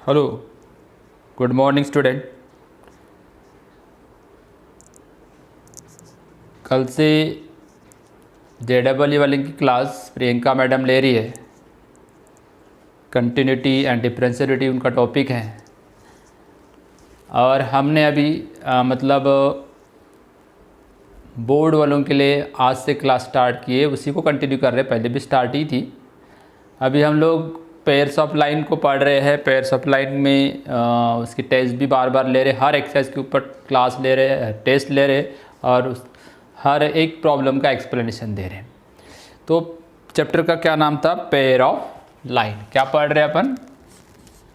Hello, good morning student. कल से JEE वाले की क्लास प्रियंका मैडम ले रही है। कंटिन्यूटी एंड डिफरेंशियलिटी उनका टॉपिक है। और हमने अभी मतलब बोर्ड वालों के लिए आज से क्लास स्टार्ट की है, उसी को कंटिन्यू कर रहे हैं। पहले भी स्टार्ट ही थी। अभी हम लोग पेयर्स ऑफ लाइन को पढ़ रहे हैं। पेयर्स ऑफ लाइन में उसकी टेस्ट भी बार बार ले रहे, हर एक्सरसाइज के ऊपर क्लास ले रहे, टेस्ट ले रहे और हर एक प्रॉब्लम का एक्सप्लेनेशन दे रहे हैं। तो चैप्टर का क्या नाम था? Pair of line. क्या पढ़ रहे हैं अपन?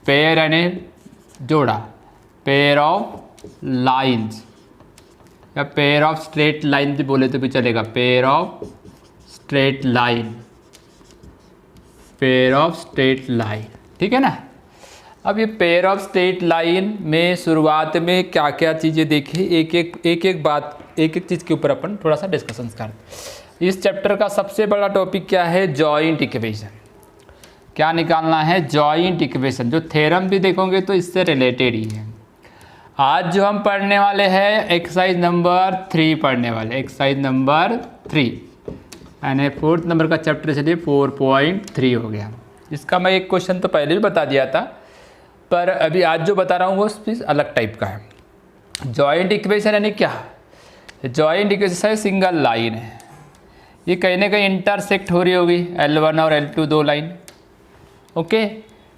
पेयर यानी जोड़ा, पेयर ऑफ लाइंस या पेयर ऑफ स्ट्रेट लाइन भी बोले तो भी चलेगा। Pair of straight line, pair of straight line, ठीक है ना। अब ये पेयर ऑफ स्ट्रेट लाइन में शुरुआत में क्या क्या चीज़ें देखी, एक एक चीज़ के ऊपर अपन थोड़ा सा डिस्कशन करते। इस चैप्टर का सबसे बड़ा टॉपिक क्या है? Joint equation. क्या निकालना है? Joint equation. जो थ्योरम भी देखोगे तो इससे रिलेटेड ही है। आज जो हम पढ़ने वाले हैं एक्सरसाइज नंबर 3 पढ़ने वाले, एक्सरसाइज नंबर 3 यानी 4th नंबर का चैप्टर, चलिए 4.3 हो गया। इसका मैं एक क्वेश्चन तो पहले भी बता दिया था, पर अभी आज जो बता रहा हूँ वो चीज़ अलग टाइप का है। जॉइंट इक्वेशन यानी क्या? जॉइंट इक्वेशन सिंगल लाइन है, ये कहीं ना कहीं इंटरसेक्ट हो रही होगी L1 और L2 दो लाइन। ओके,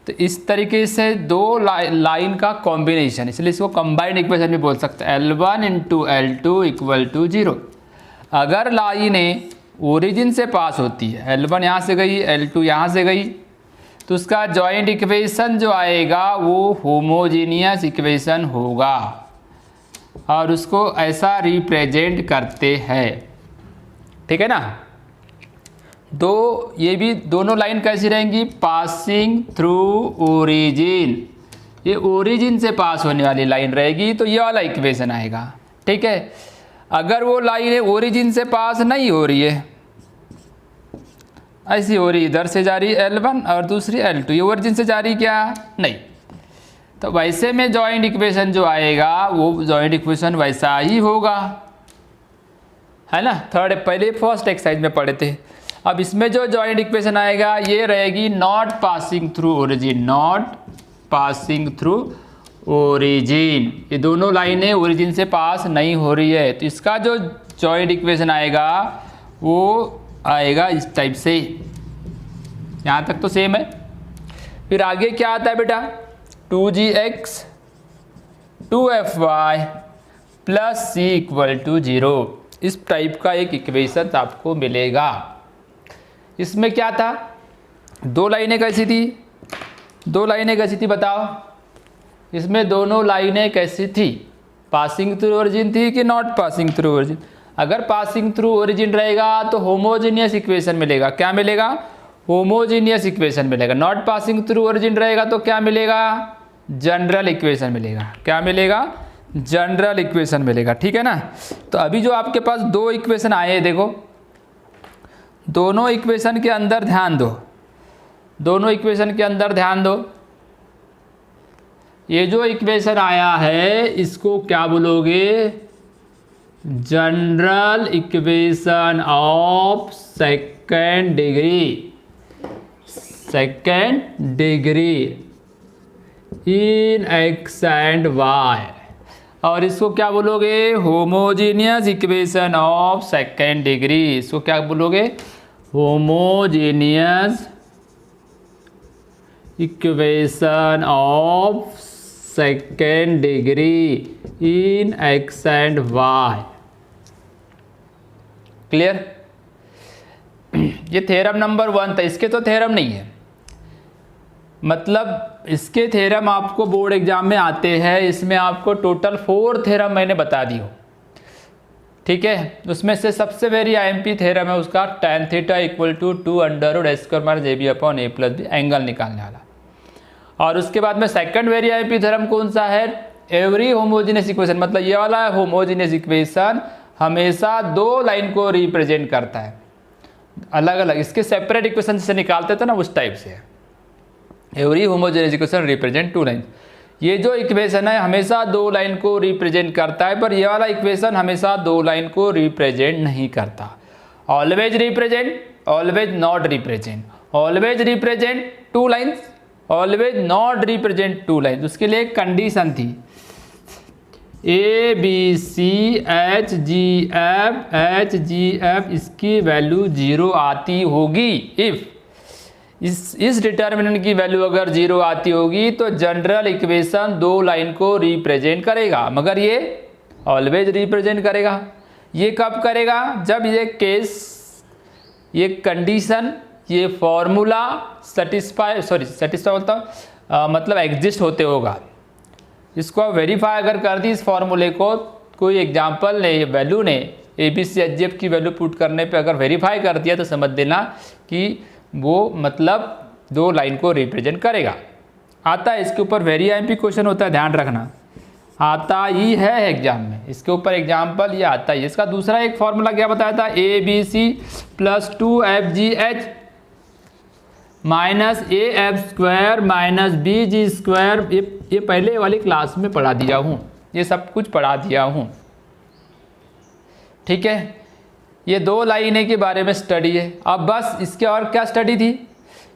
तो इस तरीके से दो लाइन का कॉम्बिनेशन, इसलिए इसको कंबाइंड इक्वेशन भी बोल सकते हैं। L1 × L2 = 0। अगर लाइनें ओरिजिन से पास होती है, L1 यहाँ से गई, L2 यहाँ से गई, तो उसका जॉइंट इक्वेशन जो आएगा वो होमोजीनियस इक्वेशन होगा और उसको ऐसा रिप्रेजेंट करते हैं, ठीक है ना। ये भी दोनों लाइन कैसी रहेंगी? पासिंग थ्रू ओरिजिन, ये ओरिजिन से पास होने वाली लाइन रहेगी, तो ये वाला इक्वेशन आएगा, ठीक है। अगर वो लाइन ओरिजिन से पास नहीं हो रही है, ऐसी हो रही, इधर से जा रही L1 और दूसरी L2, ये ओरिजिन से जा रही क्या? नहीं, तो वैसे में जॉइंट इक्वेशन जो आएगा वो जॉइंट इक्वेशन वैसा ही होगा, है ना। पहले फर्स्ट एक्सरसाइज में पढ़े थे। अब इसमें जो जॉइंट इक्वेशन आएगा ये रहेगी not passing through origin, not passing through origin. ये दोनों लाइनें ओरिजिन से पास नहीं हो रही है, तो इसका जो जॉइंट इक्वेशन आएगा वो आएगा इस टाइप से। यहाँ तक तो सेम है। फिर आगे क्या आता है बेटा? 2gx 2fy + c = 0। इस टाइप का एक इक्वेशन आपको मिलेगा। इसमें क्या था? दो लाइनें कैसी थी? दो लाइनें कैसी थी बताओ? इसमें दोनों लाइनें कैसी थी? पासिंग थ्रू ओरिजिन थी कि नॉट पासिंग थ्रू ओरिजिन? अगर पासिंग थ्रू ओरिजिन रहेगा तो होमोजीनियस इक्वेशन मिलेगा। क्या मिलेगा? होमोजीनियस इक्वेशन मिलेगा। नॉट पासिंग थ्रू ओरिजिन रहेगा तो क्या मिलेगा? जनरल इक्वेशन मिलेगा। क्या मिलेगा? जनरल इक्वेशन मिलेगा, ठीक है ना। तो अभी जो आपके पास दो इक्वेशन आए हैं, देखो दोनों इक्वेशन के अंदर ध्यान दो, दोनों इक्वेशन के अंदर ध्यान दो। ये जो इक्वेशन आया है इसको क्या बोलोगे? General equation of second degree, second degree in x and y। और इसको क्या बोलोगे? Homogeneous equation of second degree. इसको क्या बोलोगे? Homogeneous equation of second degree in x and y। Clear? ये थ्योरम नंबर 1 था। इसके तो थ्योरम नहीं है, मतलब इसके थ्योरम आपको बोर्ड एग्जाम में आते हैं। इसमें आपको टोटल 4 थ्योरम मैंने बता दी हो, ठीक है। उसमें से सबसे वेरी IMP थ्योरम है उसका tan θ = 2√² - AB/A + B एंगल निकालने वाला। और उसके बाद में सेकंड वेरी IMP थ्योरम कौन सा है? एवरी होमोजीनियस इक्वेशन, मतलब ये वाला होमोजीनियस इक्वेशन हमेशा दो लाइन को रिप्रेजेंट करता है, अलग अलग, इसके सेपरेट इक्वेशन से निकालते थे ना उस टाइप से। Every homogeneous equation represent two line. ये जो इक्वेशन है हमेशा दो लाइन को रिप्रेजेंट करता है, पर ये वाला इक्वेशन हमेशा दो लाइन को रिप्रेजेंट नहीं करता। Always represent, always not represent, always represent two lines, always not represent two lines. उसके लिए एक कंडीशन थी, ABCHGF इसकी वैल्यू 0 आती होगी। इफ़ इस डिटर्मिनेंट की वैल्यू अगर 0 आती होगी तो जनरल इक्वेशन दो लाइन को रिप्रेजेंट करेगा, मगर ये ऑलवेज रिप्रेजेंट करेगा। ये कब करेगा? जब ये केस, ये कंडीशन, ये फॉर्मूला सेटिस्फाई बोलता हूँ मतलब एग्जिस्ट होते होगा। इसको आप वेरीफाई अगर कर दी इस फॉर्मूले को, कोई एग्जाम्पल ने, वैल्यू ने ABCHGF की वैल्यू पुट करने पे अगर वेरीफाई कर दिया तो समझ देना कि वो मतलब दो लाइन को रिप्रेजेंट करेगा। आता है इसके ऊपर वेरी IMP क्वेश्चन होता है, ध्यान रखना, आता ही है एग्जाम में, इसके ऊपर एग्जाम्पल ये आता ही है। इसका दूसरा एक फॉर्मूला क्या बताया था, ABC + 2FGH minus AF² minus BG²। ये पहले वाली क्लास में पढ़ा दिया हूँ, ये सब कुछ पढ़ा दिया हूँ, ठीक है। ये दो लाइनें के बारे में स्टडी है। अब बस इसके और क्या स्टडी थी,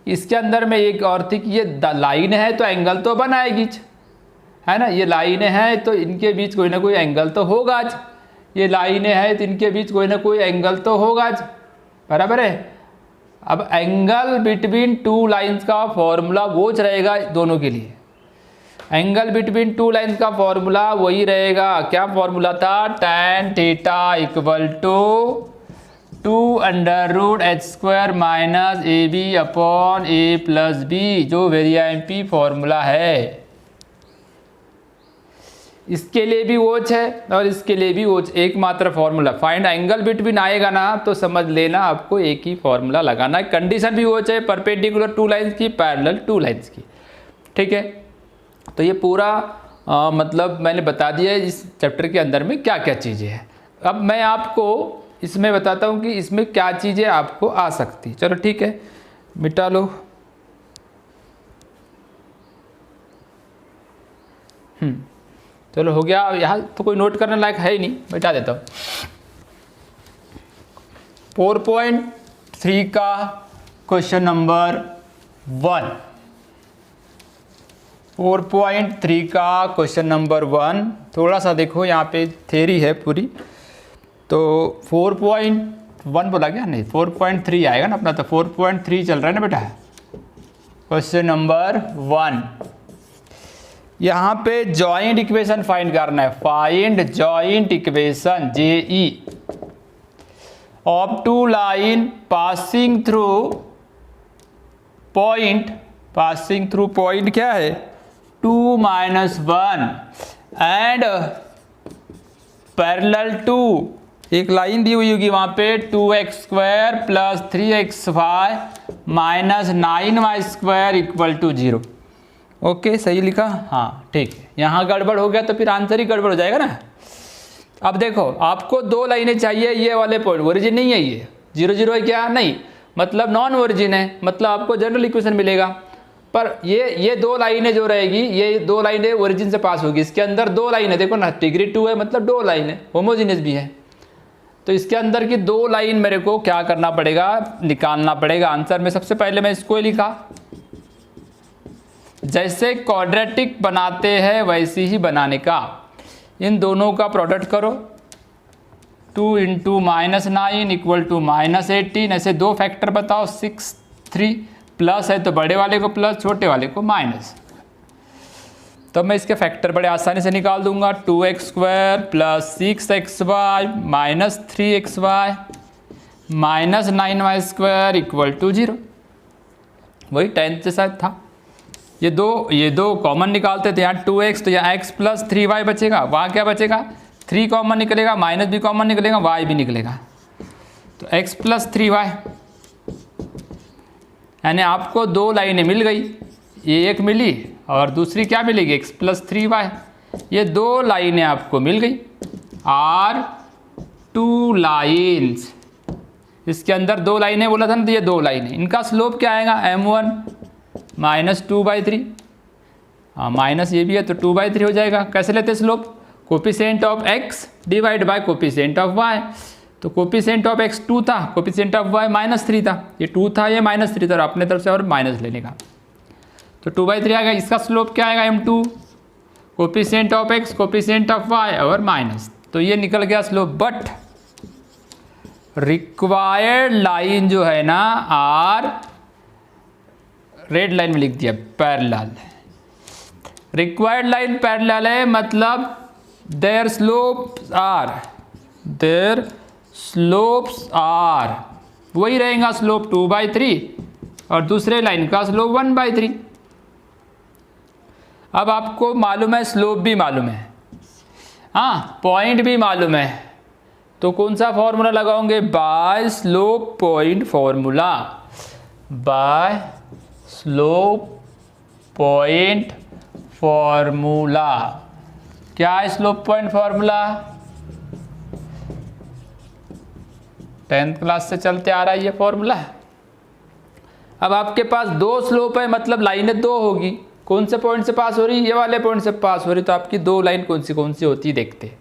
इसके अंदर में एक और थी कि ये लाइन है तो एंगल तो बनाएगी, है ना। ये लाइनें हैं तो इनके बीच कोई ना कोई एंगल तो होगा, ये लाइनें हैं तो इनके बीच कोई ना कोई एंगल तो होगा, बराबर है। अब एंगल बिटवीन टू लाइंस का फॉर्मूला वो रहेगा दोनों के लिए, एंगल बिटवीन टू लाइंस का फॉर्मूला वही रहेगा। क्या फॉर्मूला था, tan θ = 2√h² minus AB/A + B, जो वेरी IMP फॉर्मूला है। इसके लिए भी वोच है और इसके लिए भी वोच, एकमात्र फॉर्मूला। फाइंड एंगल बिटवीन आएगा ना तो समझ लेना आपको एक ही फॉर्मूला लगाना है। कंडीशन भी वोच है, परपेंडिकुलर टू लाइंस की, पैरेलल टू लाइंस की, ठीक है। तो ये पूरा मतलब मैंने बता दिया है इस चैप्टर के अंदर में क्या क्या चीज़ें हैं। अब मैं आपको इसमें बताता हूँ कि इसमें क्या चीज़ें आपको आ सकती। चलो ठीक है, मिटा लो। चलो हो गया। यहाँ तो कोई नोट करने लायक है ही नहीं, मिटा देता हूँ। 4.3 का क्वेश्चन नंबर 1, 4.3 का क्वेश्चन नंबर 1। थोड़ा सा देखो यहाँ पे थ्योरी है पूरी, तो 4.1 बोला गया नहीं, 4.3 आएगा ना अपना, तो 4.3 चल रहा है ना बेटा। क्वेश्चन नंबर 1, यहाँ पे जॉइंट इक्वेशन फाइंड करना है। Find joint equation JE of two line passing through point, passing through point क्या है 2 - 1 एंड पैरेलल टू, एक लाइन दी हुई होगी वहाँ पे 2x² + 3xy - 9y² = 0। ओके सही लिखा, हाँ ठीक है। यहाँ गड़बड़ हो गया तो फिर आंसर ही गड़बड़ हो जाएगा ना। अब देखो आपको दो लाइनें चाहिए, ये वाले पॉइंट ओरिजिन नहीं है, ये 0 0 है क्या, नहीं, मतलब नॉन ओरिजिन है, मतलब आपको जनरल इक्वेशन मिलेगा। पर ये दो लाइनें जो रहेगी, ये दो लाइनें ओरिजिन से पास होगी। इसके अंदर दो लाइनें देखो ना, डिग्री 2 है मतलब दो लाइनें, होमोजीनियस भी है। तो इसके अंदर की दो लाइन मेरे को क्या करना पड़ेगा, निकालना पड़ेगा आंसर में। सबसे पहले मैं इसको ही लिखा, जैसे क्वाड्रेटिक बनाते हैं वैसे ही बनाने का, इन दोनों का प्रोडक्ट करो। 2 × -9 = -18। ऐसे दो फैक्टर बताओ, 6 3 प्लस है तो बड़े वाले को प्लस, छोटे वाले को माइनस। तो मैं इसके फैक्टर बड़े आसानी से निकाल दूंगा। 2x² + 6xy - 3xy - 9y² = 0। वही 10th जैसा था। ये दो कॉमन निकालते थे, यहाँ 2x तो यहाँ x + 3y बचेगा, वहाँ क्या बचेगा 3 कॉमन निकलेगा, माइनस भी कॉमन निकलेगा, y भी निकलेगा, तो x + 3y। यानी आपको दो लाइनें मिल गई, ये एक मिली और दूसरी क्या मिलेगी x + 3y। ये दो लाइनें आपको मिल गई, R 2 लाइन्स, इसके अंदर 2 लाइनें बोला था ना, तो ये 2 लाइनें, इनका स्लोप क्या आएगा m1 माइनस 2/3, हाँ माइनस ये भी है तो 2/3 हो जाएगा। कैसे लेते हैं slope? Coefficient of x divide by coefficient of y, तो कोफिशिएंट ऑफ x 2 था, कोफिशिएंट ऑफ y -3 था, ये 2 था ये -3 था और अपने तरफ से और माइनस लेने का, तो 2/3 आएगा। इसका स्लोप क्या आएगा m2, coefficient of x coefficient of y और माइनस, तो ये निकल गया स्लोप। बट रिक्वायर्ड लाइन जो है ना आर, रेड लाइन में लिख दिया पैरेलल, रिक्वायर्ड लाइन पैरेलल है, मतलब देयर स्लोप्स आर वही रहेगा, स्लोप 2/3 और दूसरे लाइन का स्लोप 1/3। अब आपको मालूम है स्लोप भी मालूम है, हाँ पॉइंट भी मालूम है, तो कौन सा फॉर्मूला लगाओगे? By slope point formula, by slope point formula. क्या है slope point formula? 10th class से चलते आ रहा है ये फॉर्मूला। अब आपके पास 2 स्लोप है, मतलब लाइनें 2 होगी, कौन से पॉइंट से पास हो रही? ये वाले पॉइंट से पास हो रही, तो आपकी 2 लाइन कौन सी होती है देखते।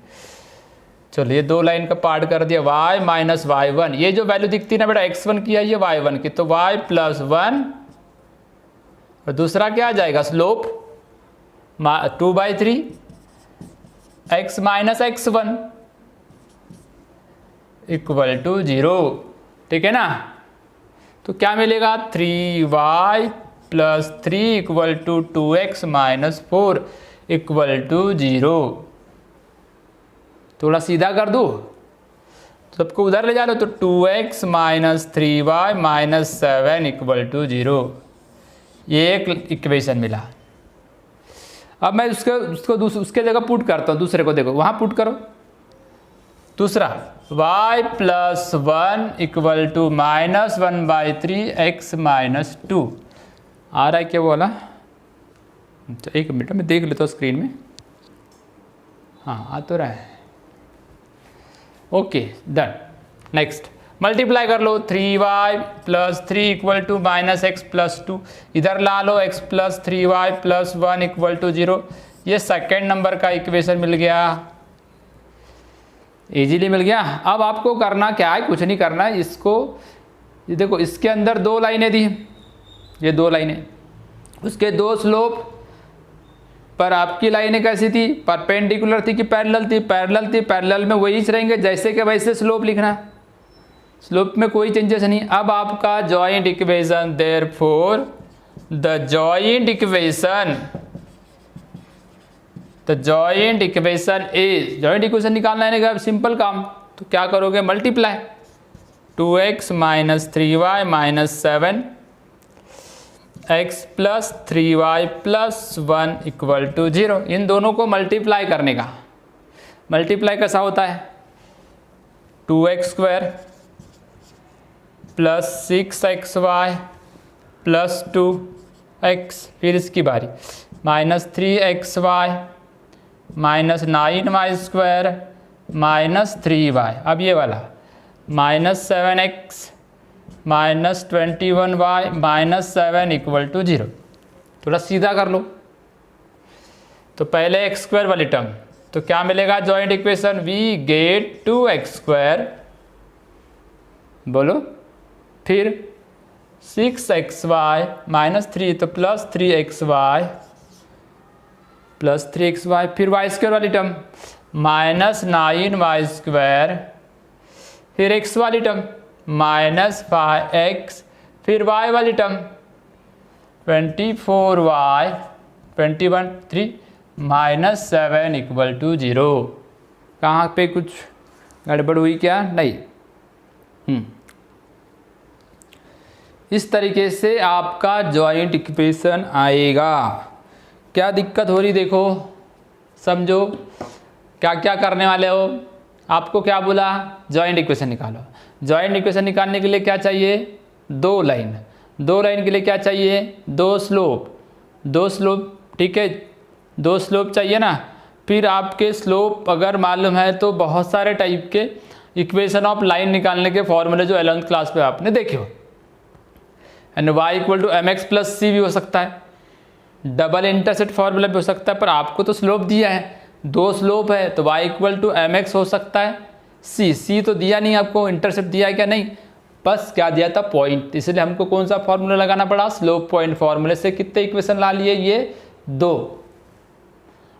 चलो ये 2 लाइन का पार्ट कर दिया, y माइनस y1, ये जो वैल्यू दिखती है ना बेटा x1 की है ये y1 की, तो y प्लस 1 और दूसरा क्या आ जाएगा slope 2/3 x minus x1 equal to 0, ठीक है ना। तो क्या मिलेगा? 3y plus 3 equal to 2x minus 4 equal to 0। थोड़ा सीधा कर दो, सबको उधर ले जा लो, तो 2x minus 3y minus 7 equal to 0, ये एक इक्वेशन मिला। अब मैं उसके जगह पुट करता हूँ, दूसरे को देखो वहाँ पुट करो। दूसरा y plus 1 equal to minus 1/3 x minus 2 आ रहा है क्या बोला? अच्छा एक मिनट मैं देख लेता हूँ स्क्रीन में, हाँ आ तो रहा है। Okay done. नेक्स्ट मल्टीप्लाई कर लो, 3y plus 3 equal to minus x plus 2, इधर ला लो x plus 3y plus 1 equal to 0, ये सेकेंड नंबर का इक्वेशन मिल गया, इजीली मिल गया। अब आपको करना क्या है? कुछ नहीं करना है, इसको ये देखो इसके अंदर 2 लाइनें दी, ये 2 लाइनें, उसके 2 स्लोप पर आपकी लाइनें कैसी थी? परपेंडिकुलर थी कि पैरेलल थी? पैरेलल थी, पैरेलल में वही रहेंगे जैसे कि वैसे स्लोप लिखना, स्लोप में कोई चेंजेस नहीं। अब आपका joint equation, therefore the joint equation is, joint equation निकालना है ना, सिंपल काम, तो क्या करोगे? Multiply 2x minus 3y minus 7 x plus 3y plus 1 equal to 0, इन दोनों को मल्टीप्लाई करने का। मल्टीप्लाई कैसा होता है? 2x square plus 6xy plus 2x, फिर इसकी बारी minus 3xy minus 9y square minus 3y, अब ये वाला minus 7x minus 21y minus 7 equal to 0। थोड़ा सीधा कर लो, तो पहले x स्क्वायर वाली टर्म, तो क्या मिलेगा joint equation? We get 2x square, बोलो, फिर 6xy माइनस 3, तो प्लस 3xy प्लस 3xy, फिर y स्क्वायर वाली टर्म माइनस 9y स्क्वायर, फिर x वाली टर्म माइनस 5x, फिर y वाली term 24y 3 minus 7 equal to 0। कहाँ पे कुछ गड़बड़ हुई क्या? नहीं। इस तरीके से आपका जॉइंट इक्वेशन आएगा। क्या दिक्कत हो रही देखो, समझो क्या क्या करने वाले हो। आपको क्या बोला? जॉइंट इक्वेशन निकालो। जॉइंट इक्वेशन निकालने के लिए क्या चाहिए? 2 लाइन। 2 लाइन के लिए क्या चाहिए? 2 स्लोप, ठीक है, 2 स्लोप चाहिए ना। फिर आपके स्लोप अगर मालूम है तो बहुत सारे टाइप के इक्वेशन ऑफ लाइन निकालने के फॉर्मूले जो 11th क्लास पे आपने देखे हो। And y equal to M X plus C भी हो सकता है, डबल इंटरसेप्ट फॉर्मूला भी हो सकता है, पर आपको तो स्लोप दिया है, 2 स्लोप है तो y equal to M x हो सकता है, सी तो दिया नहीं आपको, इंटरसेप्ट दिया है क्या, नहीं, बस क्या दिया था, पॉइंट, इसलिए हमको कौन सा फॉर्मूला लगाना पड़ा, स्लोप पॉइंट फॉर्मूले से कितने इक्वेशन ला लिए, ये 2,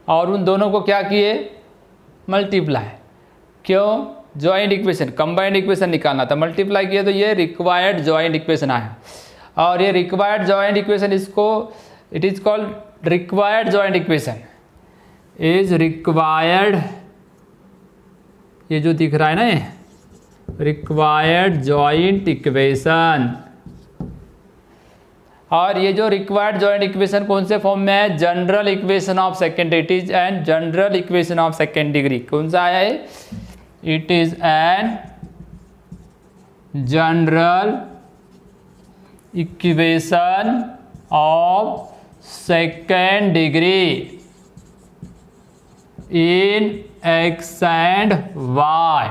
और उन दोनों को क्या किए, मल्टीप्लाई, क्यों, जॉइंट इक्वेशन, कंबाइंड इक्वेशन निकालना था, मल्टीप्लाई किया तो ये रिक्वायर्ड जॉइंट इक्वेशन आया, और ये रिक्वायर्ड जॉइंट इक्वेशन, इसको it is called required joint equation is required, ये जो दिख रहा है ना, ये रिक्वायर्ड जॉइंट इक्वेशन, और ये जो रिक्वायर्ड जॉइंट इक्वेशन कौन से फॉर्म में है, general equation of second degree and general equation of second degree, कौन सा आया है, it is an general equation of second degree in x and y,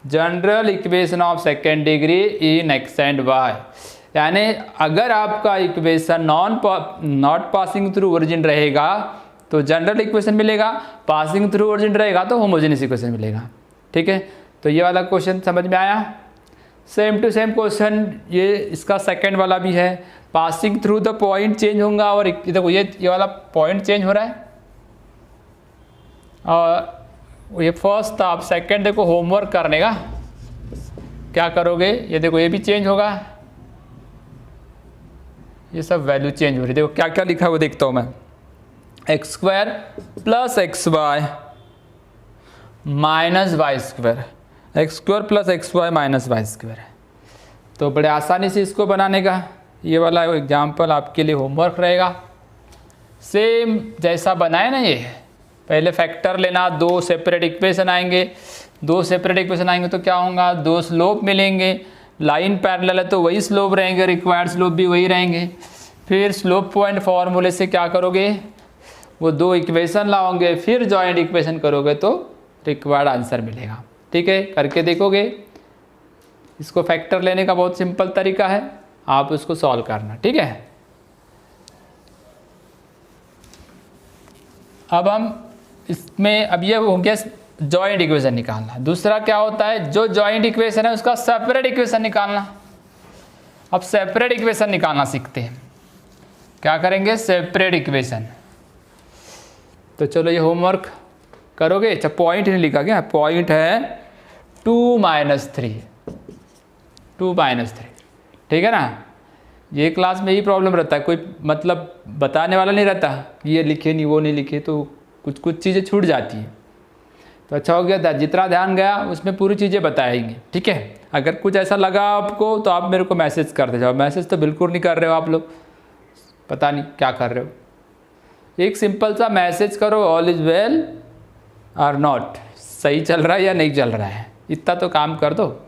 general equation of second degree in x and y, यानी अगर आपका equation not passing through origin रहेगा तो general equation मिलेगा, पासिंग थ्रू ओरिजिन रहेगा तो homogeneous equation मिलेगा, ठीक है। तो ये वाला क्वेश्चन समझ में आया, सेम टू सेम क्वेश्चन ये इसका सेकंड वाला भी है, passing through the point change होगा, और देखो ये वाला पॉइंट चेंज हो रहा है, और ये फर्स्ट था, आप सेकंड देखो होमवर्क करने का क्या करोगे, ये देखो ये भी चेंज होगा, ये सब वैल्यू चेंज हो रही है, देखो क्या क्या लिखा है वो देखता हूँ मैं, x square plus x y minus y square, x square plus x y minus y square, तो बड़े आसानी से इसको बनाने का, ये वाला एग्जाम्पल आपके लिए होमवर्क रहेगा, सेम जैसा बनाए ना, ये पहले फैक्टर लेना, 2 सेपरेट इक्वेशन आएंगे, 2 सेपरेट इक्वेशन आएंगे तो क्या होगा, 2 स्लोप मिलेंगे, लाइन पैरेलल है तो वही स्लोप रहेंगे, रिक्वायर्ड स्लोप भी वही रहेंगे, फिर स्लोप पॉइंट फॉर्मूले से क्या करोगे, वो 2 इक्वेशन लाओगे, फिर जॉइंट इक्वेशन करोगे तो रिक्वायर्ड आंसर मिलेगा, ठीक है, करके देखोगे। इसको फैक्टर लेने का बहुत सिंपल तरीका है, आप उसको सॉल्व करना, ठीक है। अब हम इसमें, अब ये हो गया जॉइंट इक्वेशन निकालना, दूसरा क्या होता है, जो जॉइंट इक्वेशन है उसका सेपरेट इक्वेशन निकालना। अब सेपरेट इक्वेशन निकालना सीखते हैं, क्या करेंगे, सेपरेट इक्वेशन, तो चलो ये होमवर्क करोगे, अच्छा पॉइंट नहीं लिखा क्या, पॉइंट है 2 - 3, 2 - 3, ठीक है ना। ये क्लास में यही प्रॉब्लम रहता है, कोई मतलब बताने वाला नहीं रहता, ये लिखे नहीं वो नहीं लिखे, तो कुछ चीज़ें छूट जाती हैं, तो अच्छा हो गया था, जितना ध्यान गया उसमें पूरी चीज़ें बताएंगे, ठीक है। अगर कुछ ऐसा लगा आपको तो आप मेरे को मैसेज कर दे जाओ, मैसेज तो बिल्कुल नहीं कर रहे हो आप लोग, पता नहीं क्या कर रहे हो, एक सिंपल सा मैसेज करो, ऑल इज़ वेल और नॉट, सही चल रहा है या नहीं चल रहा है, इतना तो काम कर दो,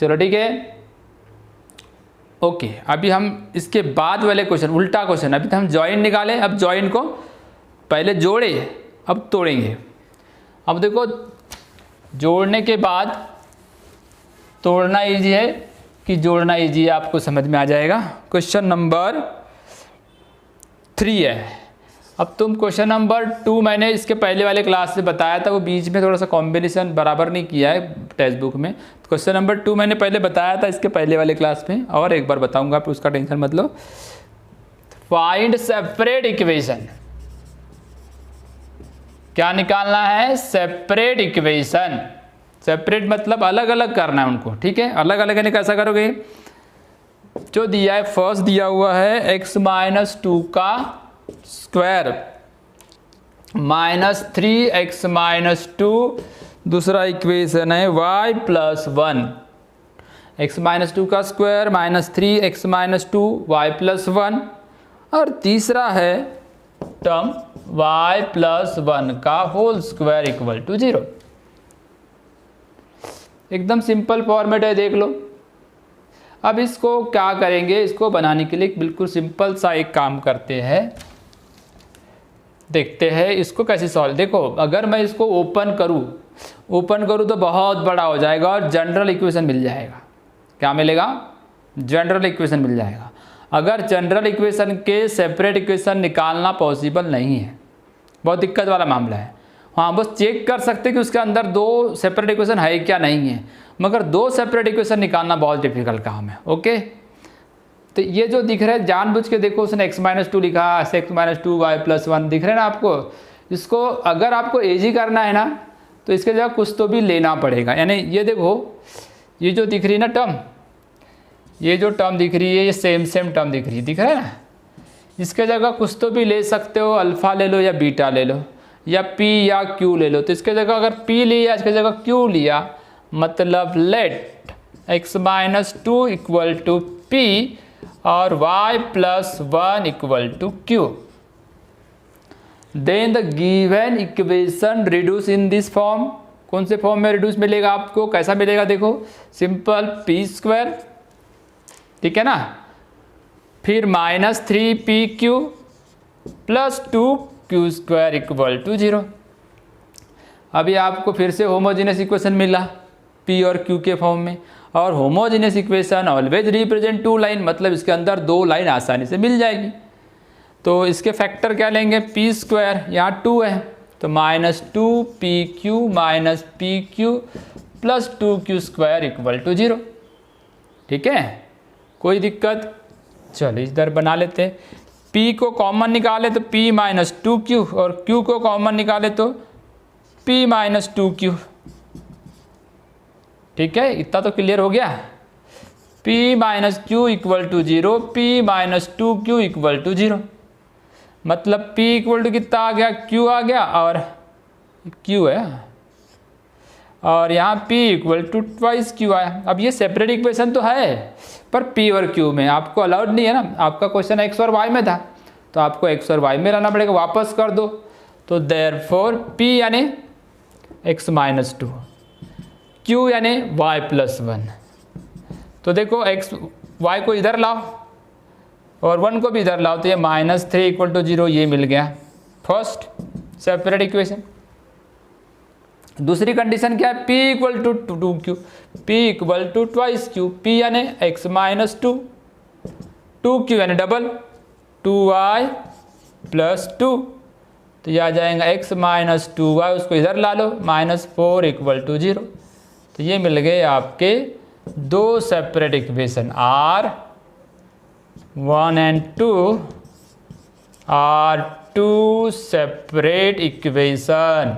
चलो ठीक है, ओके। अभी हम इसके बाद वाले क्वेश्चन, उल्टा क्वेश्चन, अभी तो हम जॉइंट निकाले, अब जॉइंट को पहले जोड़े, अब तोड़ेंगे। अब देखो जोड़ने के बाद तोड़ना इजी है कि जोड़ना इजी है, आपको समझ में आ जाएगा। क्वेश्चन नंबर 3 है। अब तुम क्वेश्चन नंबर 2 मैंने इसके पहले वाले क्लास से बताया था, वो बीच में थोड़ा सा कॉम्बिनेशन बराबर नहीं किया है टेक्स्ट बुक में। क्वेश्चन नंबर 2 मैंने पहले बताया था इसके पहले वाले क्लास में, और एक बार बताऊंगा, आप उसका टेंशन मत लो। फाइंड सेपरेट इक्वेशन, क्या निकालना है, सेपरेट इक्वेशन। सेपरेट मतलब अलग अलग करना है उनको, ठीक है। अलग अलग यानी कैसा करोगे, जो दिया है फर्स्ट दिया हुआ है x-2 का स्क्वायर -3x-2, दूसरा इक्वेशन है y+1, x-2 का स्क्वायर -3x-2 y+1, और तीसरा है टर्म y+1 का होल स्क्वायर इक्वल टू 0। एकदम सिंपल फॉर्मेट है, देख लो। अब इसको क्या करेंगे, इसको बनाने के लिए बिल्कुल सिंपल सा एक काम करते हैं, देखते हैं इसको कैसे सॉल्व। देखो अगर मैं इसको ओपन करूँ ओपन करूँ तो बहुत बड़ा हो जाएगा और जनरल इक्वेशन मिल जाएगा। क्या मिलेगा? जनरल इक्वेशन मिल जाएगा। अगर जनरल इक्वेशन के सेपरेट इक्वेशन निकालना पॉसिबल नहीं है, बहुत दिक्कत वाला मामला है। हाँ, बस चेक कर सकते हैं कि उसके अंदर 2 सेपरेट इक्वेशन है क्या नहीं है, मगर 2 सेपरेट इक्वेशन निकालना बहुत डिफिकल्ट काम है। ओके, तो ये जो दिख रहा है जानबूझ के देखो, उसने x-2 लिखा, x-2y+1 दिख रहे हैं ना आपको। इसको अगर आपको इजी करना है ना तो इसके जगह कुछ तो भी लेना पड़ेगा। यानी ये देखो, ये जो दिख रही है ना टर्म, ये जो टर्म दिख रही है, ये सेम टर्म दिख रही है, दिख रहा है ना। इसके जगह कुछ तो भी ले सकते हो, अल्फ़ा ले लो या बीटा ले लो या p या q ले लो। तो इसके जगह अगर p लिया, इसके जगह q लिया, मतलब late x-2 equal to p और y+1 equal to q। Then the given equation reduce in this form. कौन से फॉर्म में रिड्यूस मिलेगा आपको? कैसा मिलेगा? देखो, सिंपल p², ठीक है ना, फिर -3pq plus 2q² equal to 0। अभी आपको फिर से होमोजेनियस इक्वेशन मिला p और q के फॉर्म में, और homogeneous equation always represent 2 line, मतलब इसके अंदर 2 लाइन आसानी से मिल जाएगी। तो इसके फैक्टर क्या लेंगे? p², यहाँ 2 है तो -2pq minus pq plus 2q² equal to 0। ठीक है, कोई दिक्कत? चलो इधर बना लेते हैं। p को कॉमन निकाले तो p-2q और q को कॉमन निकाले तो p-2q। ठीक है, इतना तो क्लियर हो गया। p-q equal to 0, p-2q equal to 0, मतलब p इक्वल टू कितना आ गया? q आ गया और q है, और यहाँ p इक्वल टू 2q आया। अब ये सेपरेट इक्वेशन तो है, पर p और q में आपको अलाउड नहीं है ना। आपका क्वेश्चन x और y में था, तो आपको x और y में लाना पड़ेगा, वापस कर दो। तो देयरफॉर p यानी x-2, q यानी y+1। तो देखो x y को इधर लाओ और 1 को भी इधर लाओ, तो ये -3 इक्वल टू 0 ये मिल गया फर्स्ट सेपरेट इक्वेशन। दूसरी कंडीशन क्या है? p equal to 2q, p equal to 2q, p यानी x-2, 2q यानी डबल 2y+2, तो यह आ जाएगा x-2y, उसको इधर ला लो, -4 इक्वल टू 0। तो ये मिल गए आपके 2 separate equation, R1 and 2 are 2 separate equation,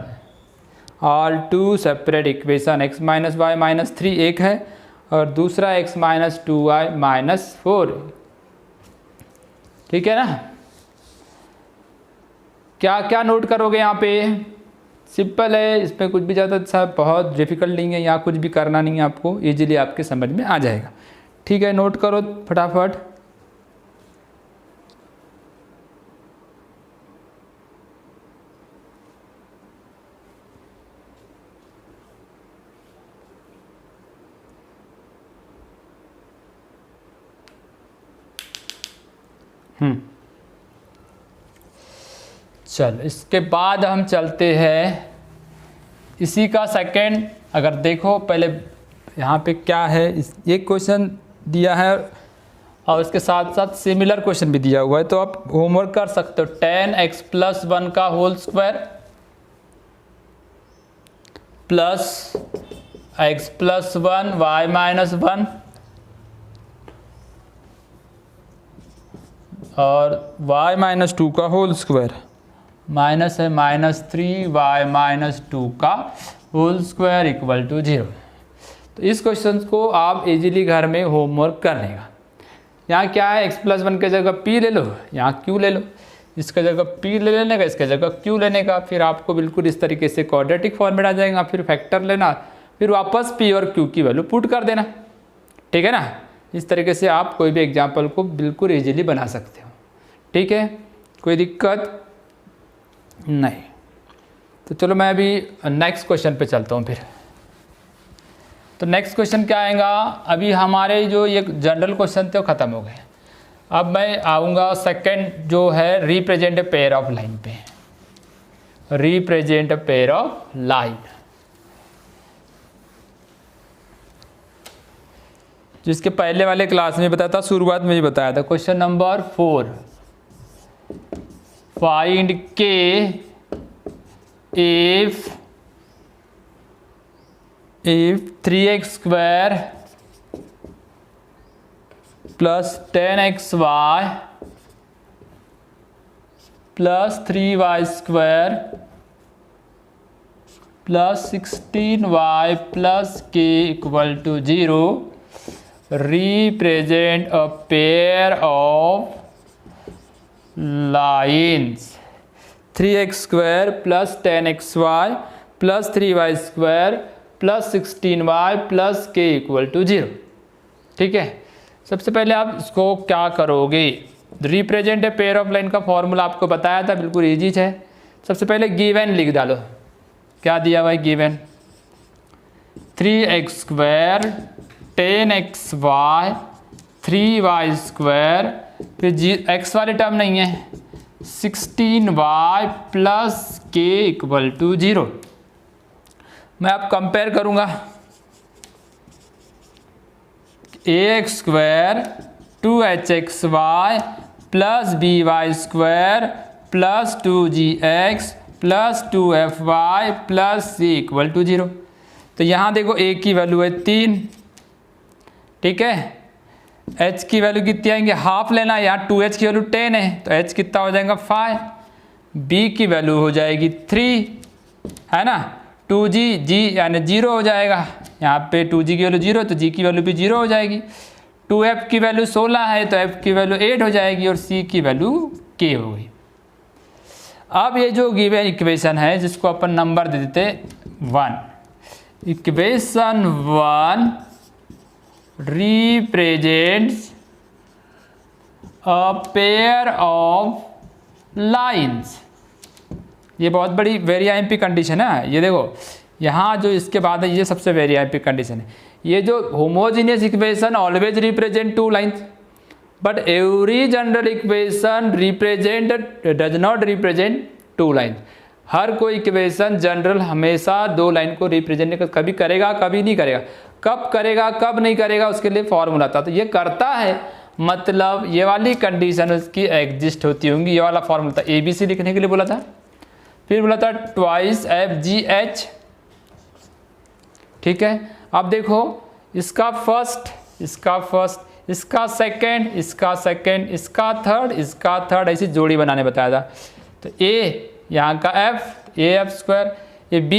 और 2 सेपरेट इक्वेशन। x-y-3 एक है और दूसरा x-2y-4। ठीक है ना? क्या क्या नोट करोगे यहाँ पे? सिंपल है, इसमें कुछ भी ज़्यादा सा बहुत डिफिकल्ट नहीं है, यहाँ कुछ भी करना नहीं है आपको, इजीली आपके समझ में आ जाएगा। ठीक है, नोट करो फटाफट। चल, इसके बाद हम चलते हैं इसी का सेकंड। अगर देखो पहले यहाँ पे क्या है, एक क्वेश्चन दिया है और इसके साथ साथ सिमिलर क्वेश्चन भी दिया हुआ है, तो आप होमवर्क कर सकते हो। 10x+1 का whole square plus x+1 y-1 और y-2 का होल स्क्वायर, माइनस है -3y-2 का होल स्क्वायर इक्वल टू 0। तो इस क्वेश्चन को आप इजीली घर में होमवर्क कर लेगा। यहाँ क्या है? x+1 के जगह p ले लो, यहाँ q ले लो, इसके जगह p ले लेने का, इसके जगह q लेने का, फिर आपको बिल्कुल इस तरीके से क्वाड्रेटिक फॉर्मेट आ जाएगा। फिर फैक्टर लेना, फिर वापस p और q की वैल्यू पुट कर देना। ठीक है ना? इस तरीके से आप कोई भी एग्जाम्पल को बिल्कुल ईजिली बना सकते हो। ठीक है, कोई दिक्कत नहीं। तो चलो मैं अभी नेक्स्ट क्वेश्चन पे चलता हूँ फिर। तो नेक्स्ट क्वेश्चन क्या आएगा? अभी हमारे जो ये जनरल क्वेश्चन थे वो ख़त्म हो गए। अब मैं आऊँगा सेकंड जो है रिप्रेजेंट पेयर ऑफ लाइन पे। रिप्रेजेंट पेयर ऑफ लाइन, जिसके पहले वाले क्लास में बताया था, शुरुआत में ही बताया था। Question number 4, find k if 3x² plus 10xy plus 3y² plus 16y plus k equal to 0 represent a pair of lines 3x² plus 10xy plus 3y² plus 16y plus k equal to 0। ठीक है, सबसे पहले आप इसको क्या करोगे, represent a pair of line का formula आपको बताया था, बिल्कुल इजी है। सबसे पहले गिवन लिख डालो, क्या दिया भाई गिवन, 3x² 10xy 3y², फिर x वाले टर्म नहीं है, 16y plus k equal to 0। मैं अब कंपेयर करूंगा, ax² 2hxy plus by² plus 2gx plus 2fy plus c equal to 0। तो यहाँ देखो a की वैल्यू है 3, ठीक है, h की वैल्यू कितनी आएंगे, हाफ लेना, यहाँ 2h की वैल्यू 10 है तो h कितना हो जाएगा 5, b की वैल्यू हो जाएगी 3, है ना, 2g यानी 0 हो जाएगा, यहाँ पे 2g की वैल्यू 0 तो g की वैल्यू भी 0 हो जाएगी, 2f की वैल्यू 16 है तो f की वैल्यू 8 हो जाएगी और c की वैल्यू k हो गई। अब ये जो गिवन इक्वेशन है जिसको अपन नंबर दे देते 1, equation 1 represents a pair of lines। ये बहुत बड़ी वेरी आईएमपी कंडीशन है। ये देखो यहाँ जो इसके बाद है ये सबसे वेरी आईएमपी कंडीशन है। ये जो homogeneous equation always represent two lines but every general equation does not represent two lines. हर कोई इक्वेशन जनरल हमेशा दो लाइन को रिप्रेजेंट कभी करेगा कभी नहीं करेगा, कब करेगा कब नहीं करेगा उसके लिए फॉर्मूला था, तो ये करता है, मतलब ये वाली कंडीशन उसकी एग्जिस्ट होती होंगी। ये वाला फॉर्मूला था, ABC लिखने के लिए बोला था, फिर बोला था ट्वाइस FGH। ठीक है, अब देखो इसका फर्स्ट, इसका सेकंड, इसका थर्ड, ऐसी जोड़ी बनाने बताया था। तो A यहाँ का F AF², ये B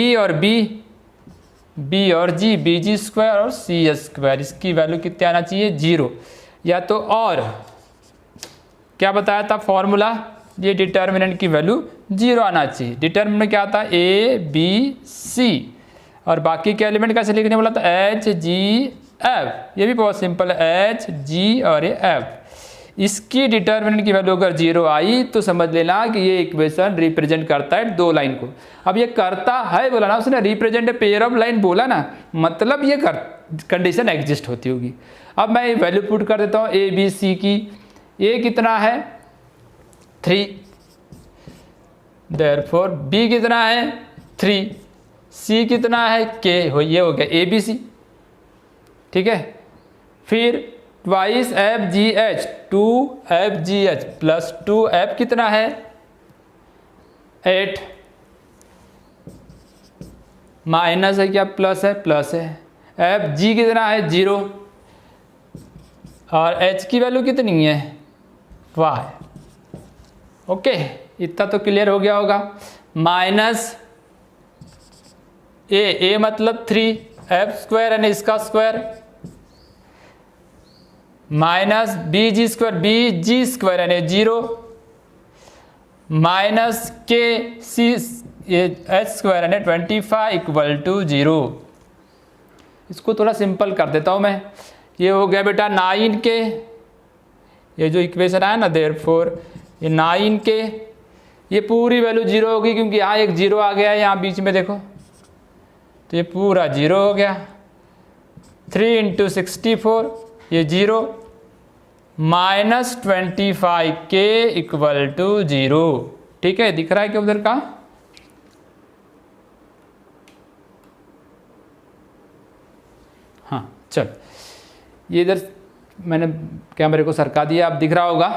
और G BG² और CS², इसकी वैल्यू कितनी आना चाहिए 0, या तो और क्या बताया था फॉर्मूला, ये डिटर्मिनेंट की वैल्यू 0 आना चाहिए। डिटर्मिनेंट क्या था A B C और बाकी के एलिमेंट कैसे लिखने बोला था H G F, ये भी बहुत सिंपल है, H G और ये F। इसकी डिटर्मिनेंट की वैल्यू अगर 0 आई तो समझ लेना कि ये इक्वेशन रिप्रेजेंट करता है दो लाइन को। अब ये करता है बोला ना उसने, represent a pair of line बोला ना, मतलब ये कंडीशन एग्जिस्ट होती होगी। अब मैं वैल्यू पुट कर देता हूँ A B C की। A कितना है 3, देयरफॉर B कितना है 3, C कितना है K, ये हो गया ABC। ठीक है, फिर twice FGH 2FGH plus 2F कितना है 8, माइनस है क्या प्लस है, प्लस है, FG कितना है 0 और H की वैल्यू कितनी है 5। ओके, इतना तो क्लियर हो गया होगा। माइनस A मतलब 3F² यानी इसका स्क्वायर, माइनस BG² यानी 0, माइनस H² यानी 25 इक्वल टू 0। इसको थोड़ा सिंपल कर देता हूँ मैं। ये हो गया बेटा 9K, ये जो इक्वेशन आया ना देयरफॉर ये 9K, ये पूरी वैल्यू 0 होगी क्योंकि यहाँ एक 0 आ गया है यहाँ बीच में देखो, तो ये पूरा 0 हो गया। 3 × 64 ये 0, माइनस 25K इक्वल टू 0। ठीक है, दिख रहा है क्या उधर का? हाँ चल, ये इधर मैंने कैमरे को सरका दिया, अब दिख रहा होगा।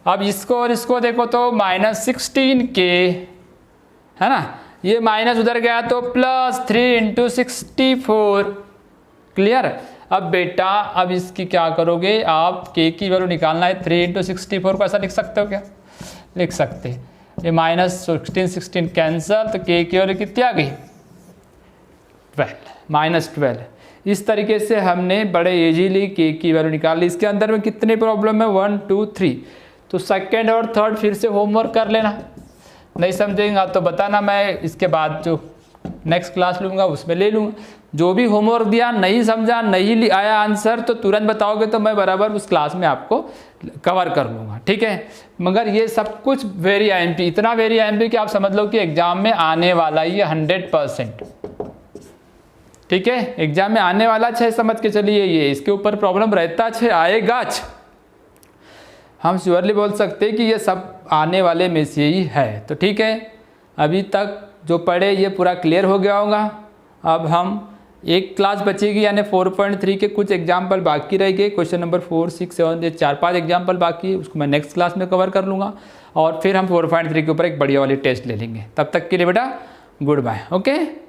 अब इसको और इसको देखो तो -16k है ना, ये माइनस उधर गया तो +3 × 64। क्लियर। अब बेटा अब इसकी क्या करोगे आप, k की वैल्यू निकालना है, 3 × 64 को ऐसा लिख सकते हो क्या? लिख सकते। ये -16 कैंसल, तो k की वैल्यू कितनी आ गई? 12 -12। इस तरीके से हमने बड़े इजीली k की वैल्यू निकाल ली। इसके अंदर में कितने प्रॉब्लम है? 1 2 3। तो सेकंड और थर्ड फिर से होमवर्क कर लेना, नहीं समझेंगे तो बताना, मैं इसके बाद जो नेक्स्ट क्लास लूँगा उसमें ले लूँगा। जो भी होमवर्क दिया नहीं समझा, नहीं आया आंसर, तो तुरंत बताओगे तो मैं बराबर उस क्लास में आपको कवर कर लूँगा, ठीक है। मगर ये सब कुछ वेरी IMP, इतना वेरी IMP कि आप समझ लो कि एग्जाम में आने वाला ये 100%, ठीक है। एग्जाम में आने वाला है, समझ के चलिए, ये इसके ऊपर प्रॉब्लम रहता है, आएगा। हम श्योरली बोल सकते हैं कि ये सब आने वाले में से ही है। तो ठीक है, अभी तक जो पढ़े ये पूरा क्लियर हो गया होगा। अब हम एक क्लास बचेगी, यानी 4.3 के कुछ एग्जाम्पल बाकी रह गए, क्वेश्चन नंबर 4 6 7 ये 4-5 एग्जाम्पल बाकी है, उसको मैं नेक्स्ट क्लास में कवर कर लूँगा। और फिर हम 4.3 के ऊपर एक बढ़िया वाली टेस्ट ले लेंगे। तब तक के लिए बेटा गुड बाय, ओके।